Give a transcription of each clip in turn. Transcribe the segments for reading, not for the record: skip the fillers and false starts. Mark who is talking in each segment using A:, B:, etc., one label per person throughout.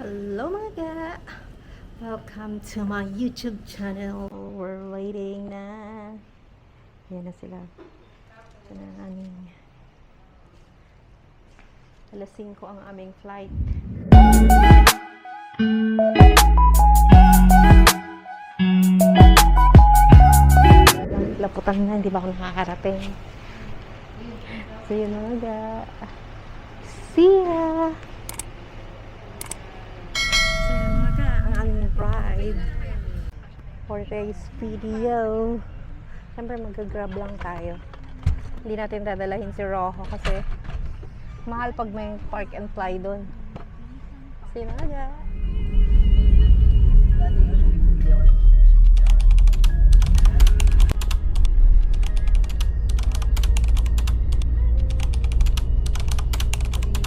A: Hello mga ga! Welcome to my YouTube channel. We're waiting na. Yan na sila. Ito na ang aming alas 5 ang aming flight. Laputan na, hindi ba ako nakakarating? So yun mga ga. See ya! Ride for today's video. Siyempre mag-grab lang tayo. Hindi natin dadalahin si Rojo kasi mahal pag may park and fly doon. Sinaga.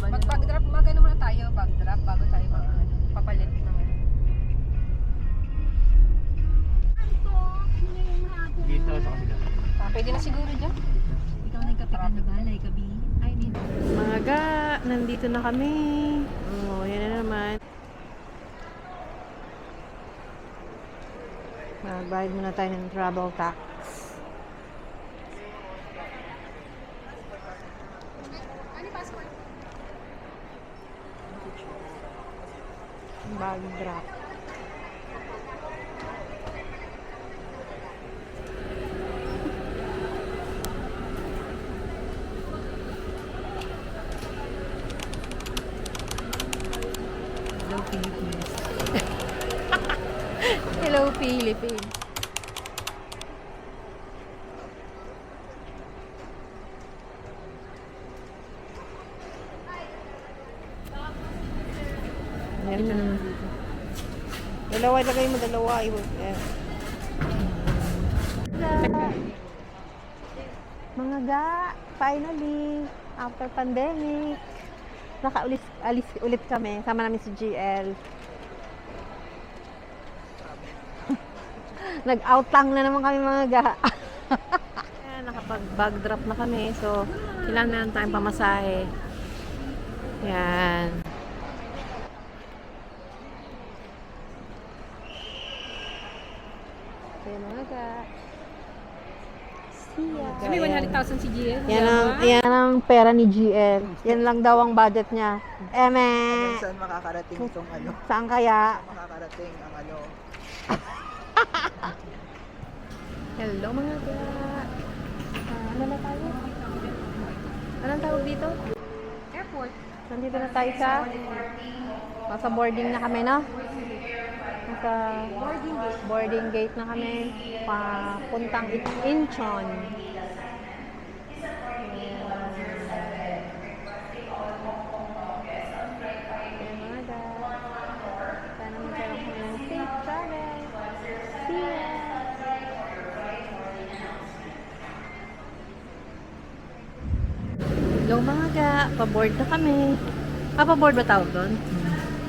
B: Mag-backdrop, mag-ano muna tayo, backdrop bago tayo papalit ng
C: Dito sa kabila.
B: pwede na siguro dyan. Ikaw nagkapitan na ba? Like kabi? I mean,
A: Mga ga, nandito na kami. Oh, yan na naman. Magbayad muna tayo ng travel tax.
B: ano yung passport?
A: Bag drop.
B: Hello, Philippines.
A: Hello, Philippines. Meron na naman dito. Dalawa, ilagay mo dalawa. Mga ga, finally, after pandemic, alis ulit kami. Sama namin si GL. Nag-out lang na naman kami mga ga. Ayan, nakapag-bag drop na kami. So, kailangan na lang tayong pamasahe. Yan. Ayan mga ga. See ya.
B: May 100,000 si GL.
A: Yan ang pera ni GL. Yan lang daw ang budget niya. Eme!
C: Saan makakarating itong ano?
A: Saan kaya?
C: Makakarating ang ano?
A: Hello mga ga. Ano na tayo? Anong tawag dito?
B: Airport.
A: Nandito na tayo sa nasa boarding na kami, no? Nasa boarding gate na kami. Papuntang Incheon. Ayan mga ga. Sana magkaroon kami ng safe travel. See ya! Hello mga ga, pa-board na kami. Pa-board ba tawag doon?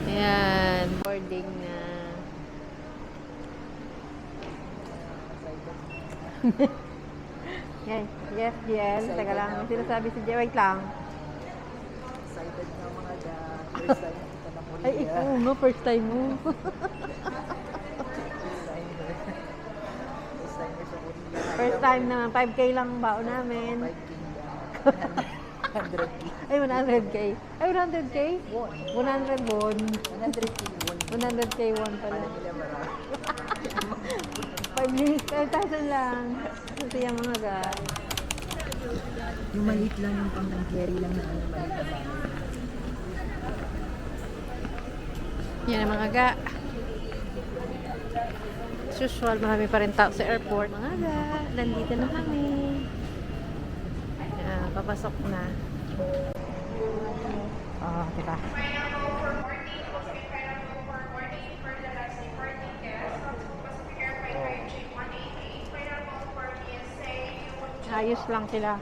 A: Ayan, boarding na. Yes, GL. Teka lang, may sinasabi si GL. Wait lang.
C: Excited na mga ga. First time kita na Korea.
A: Ay, ikaw nga, first time mo.
C: First time sa Korea.
A: First time naman, 5K lang ang baon namin.
C: 5K lang. 100K.
A: Ay, 100K. Ay, 100K? 100 won.
C: 100K won.
A: 100K won pala.
C: Pala nila marami.
A: 5,000 lang. Kasi yung mga ga.
C: Yung maliit lang yung pang carry lang na ano, maliit na bagay.
A: Yan ang mga ga. As usual, marami pa rin tao sa airport. Mga ga, nandito na kami. Yan, papasok na. Oh, diba? Ayos lang sila.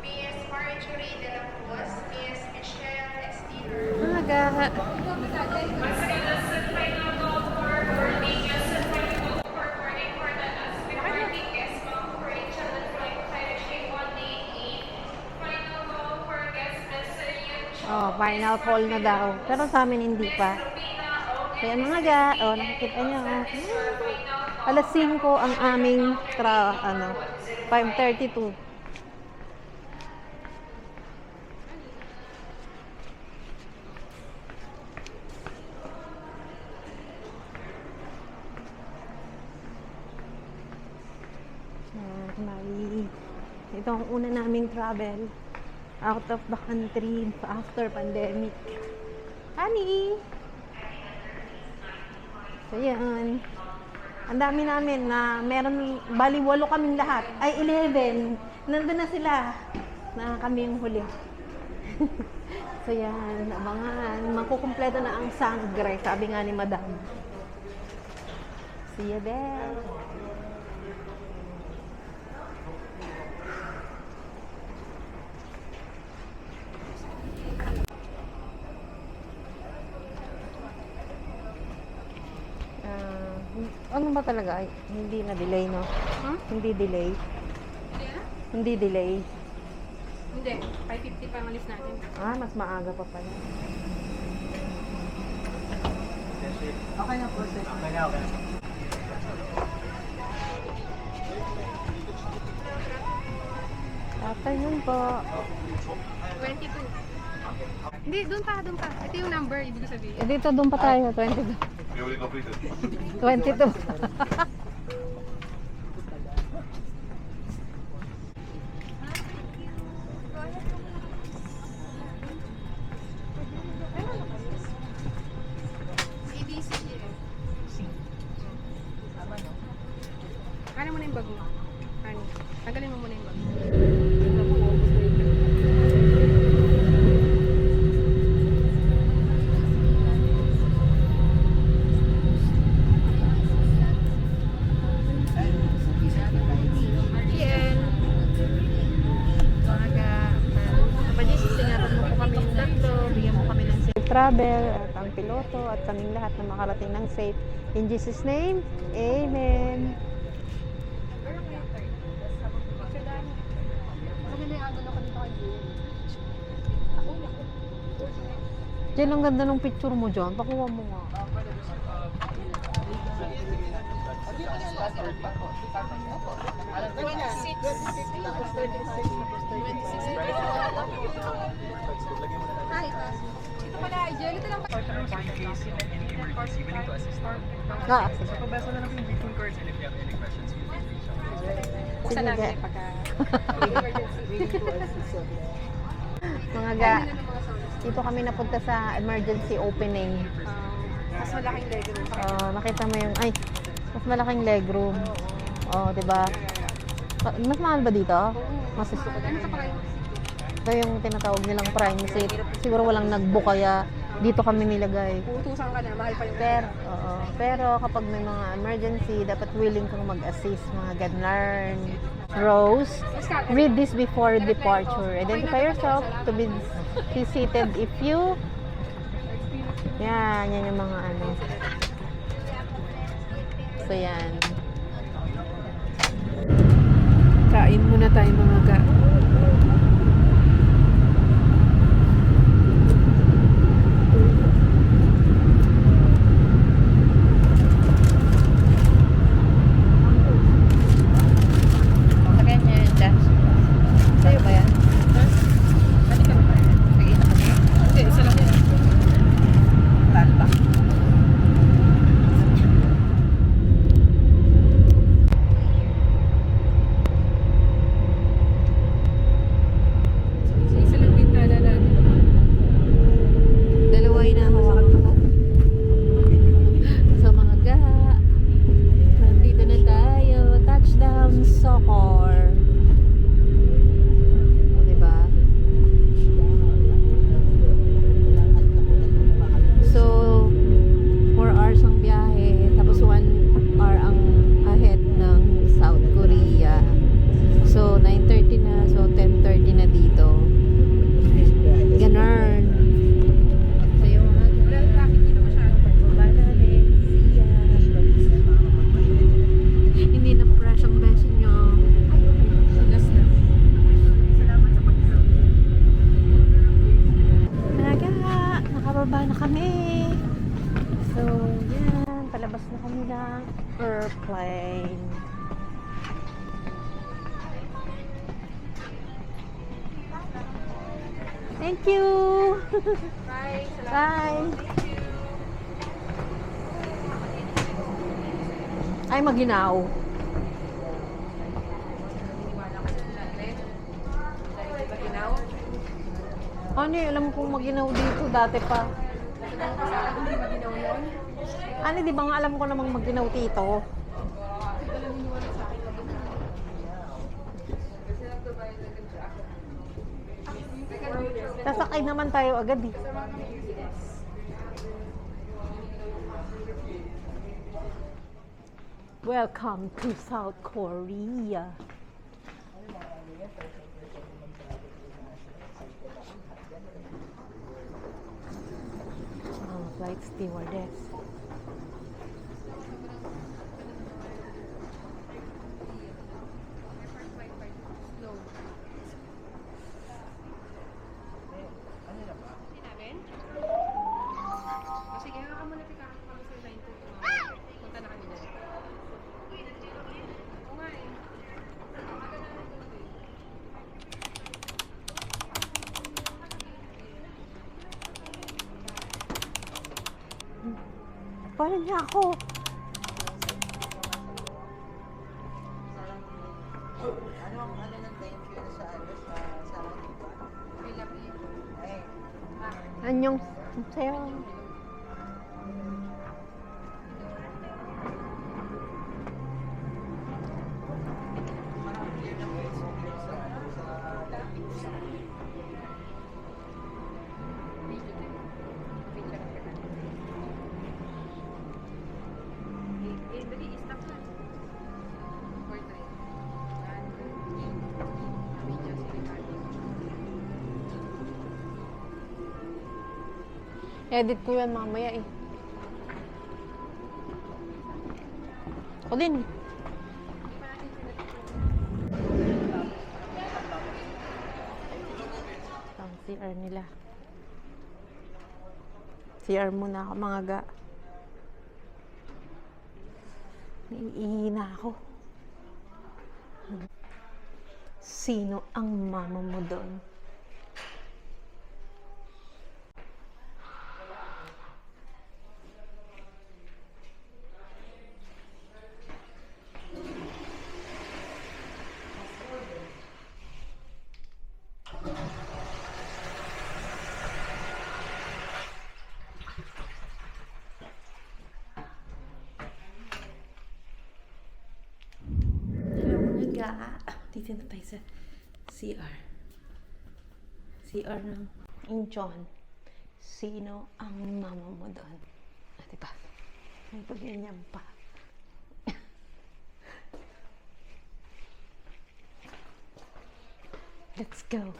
A: Mga ga. Oh, final call na daw. Pero sa amin hindi pa. Kaya mga ga, nakikita nyo. Alas 5 ang aming 5:32. Bali, ito ang una naming travel out of the country after pandemic. Honey! So yan. Ang dami namin na meron, bali 8 kaming lahat. Ay, 11. Nandun na sila. Na kami yung huli. So yan, abangan. Makukumpleto na ang sangre, sabi nga ni Madam. See you there. Ano ba talaga? Ay, hindi na delay, no?
B: Huh?
A: Hindi delay. Hindi delay.
B: Hindi. 5:50 pa ang alis natin.
A: Mas maaga pa pala.
C: Okay na po, sir. Okay na.
A: Afternoon po.
B: 22. Hindi, doon pa. Ito yung number, ibig sabihin.
A: Dito, doon pa tayo. 22. 22.
B: ABC. Ano mo na yung bag mo? Ano? Tanggalin mo muna yung bag mo. RGL. Ingatan mo po kami yung tatlo. Bigyan mo kami ng
A: Safe travel at ang piloto at kaming lahat na makarating ng safe. In Jesus' name, Amen.
B: maganda yung angulo ko dito kay June.
A: Diyan, ang ganda ng picture mo dyan. Pakuha mo nga.
B: Ito pala, Jel. Ito lang pa.
A: Sige.
C: Pabasa na lang po yung greeting cards and if you have any questions, feel free to reach out.
A: Sige, ga.
B: Pagka
C: Willing to assist you.
A: Mga ga, dito kami napunta sa emergency opening.
B: mas malaking leg room.
A: Nakita mo yung, mas malaking legroom. Diba? Mas mahal ba dito? Mas
B: Ano ka pa kayo?
A: ito yung tinatawag nilang prime seat. Siguro walang nag-book kaya dito kami nilagay.
B: Uutusan ka na, mahal pa yung
A: Pero kapag may mga emergency, dapat willing kang mag-assist, mga ganun. Rose, read this before departure. Identify yourself to be seated if you... Yan yung mga ano. So yan.
B: Kain muna tayo mga ga.
A: Lagyan niya yun dyan. Sa'yo ba yan?
B: Pwede ka ba?
A: Sige, isa kami.
B: Hindi, isa lang yan.
A: Talba. ng airplane. Thank you!
B: Bye.
A: Bye! Ay, maginaw.
B: Naniniwala ka sa natin. Dahil di ba ginaw?
A: Ano eh, alam kong maginaw dito dati pa.
B: Hindi ba ginaw yun?
A: Ano, di ba nga alam ko namang maginaw dito?
B: Bakit ka naniniwala sa akin? Kasi nagbabayad na siya.
A: Sasakay naman tayo agad eh. Welcome to South Korea. Flight stewardess.
B: Slow. Sinabi? O sige, nga muna pika kami sa 9 to punta na kami dyan. Oo nga eh.
A: Paano niya ako?
C: Ano ng thank you sa Landipa?
B: I love you.
C: Eh,
A: Anyong sayo.
B: Dali, stop na. Fourth time. Video si Ricardo.
A: Edit ko yan mamaya eh. Ako din. Ang CR nila. CR muna ako mga ga. Naiihina ako. Sino ang mama mo doon? Dito na tayo sa CR. CR ng Incheon. Sino ang mama mo doon? Ah, diba? May pagganyan pa. Let's go.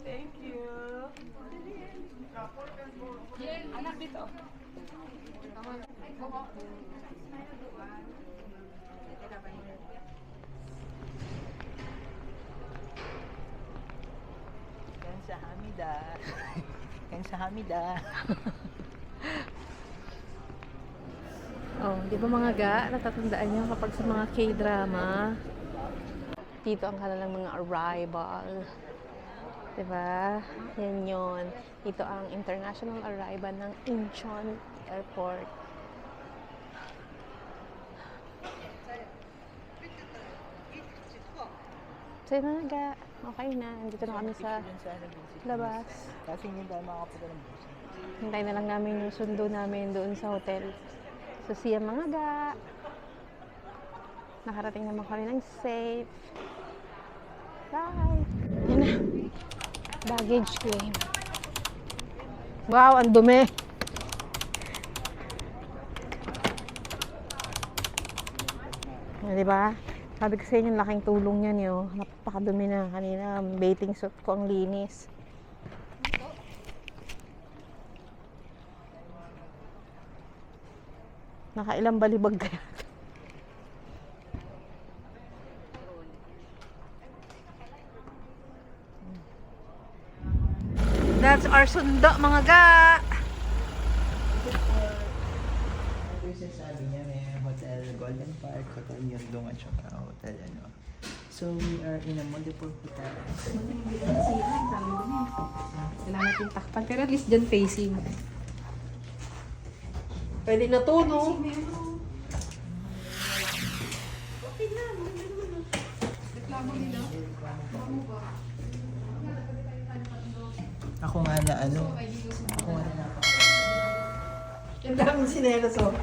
C: thank you.
B: Anak dito.
C: Yan sa Hamida. Yan sa Hamida.
A: Oh, di ba mga ga, natatandaan nyo kapag sa mga K-drama, dito ang kanilang mga arrival. Di ba? Yan yun. Ito ang international arrival ng Incheon Airport. So yun na ga, okay na. Nandito na kami sa labas.
C: Kasi hindi tayo makapunta ng bus.
A: Hintay na lang namin yung sundo namin doon sa hotel. So siya mga ga. Nakarating naman kami ng safe. Bye! Yan na. Baggage claim. Wow, ang dumi! Diba? Sabi ko sa inyo, laking tulong yan yun. Napakadumi na kanina. Bathing suit ko ang linis. Nakailang balibag kaya. That's our sundo, mga ga!
C: Yung sinasabi niya, may hotel Golden Park, hotel Yundong, at saka hotel ano. So, we are in a multiple hotel.
B: Kailangan natin takpan. Pero at least dyan facing. Pwede na to, no? Okay na. Reklamo nila.
C: Ako nga na ano, ako nga na napaka.
B: Ang daming sinelas, oh.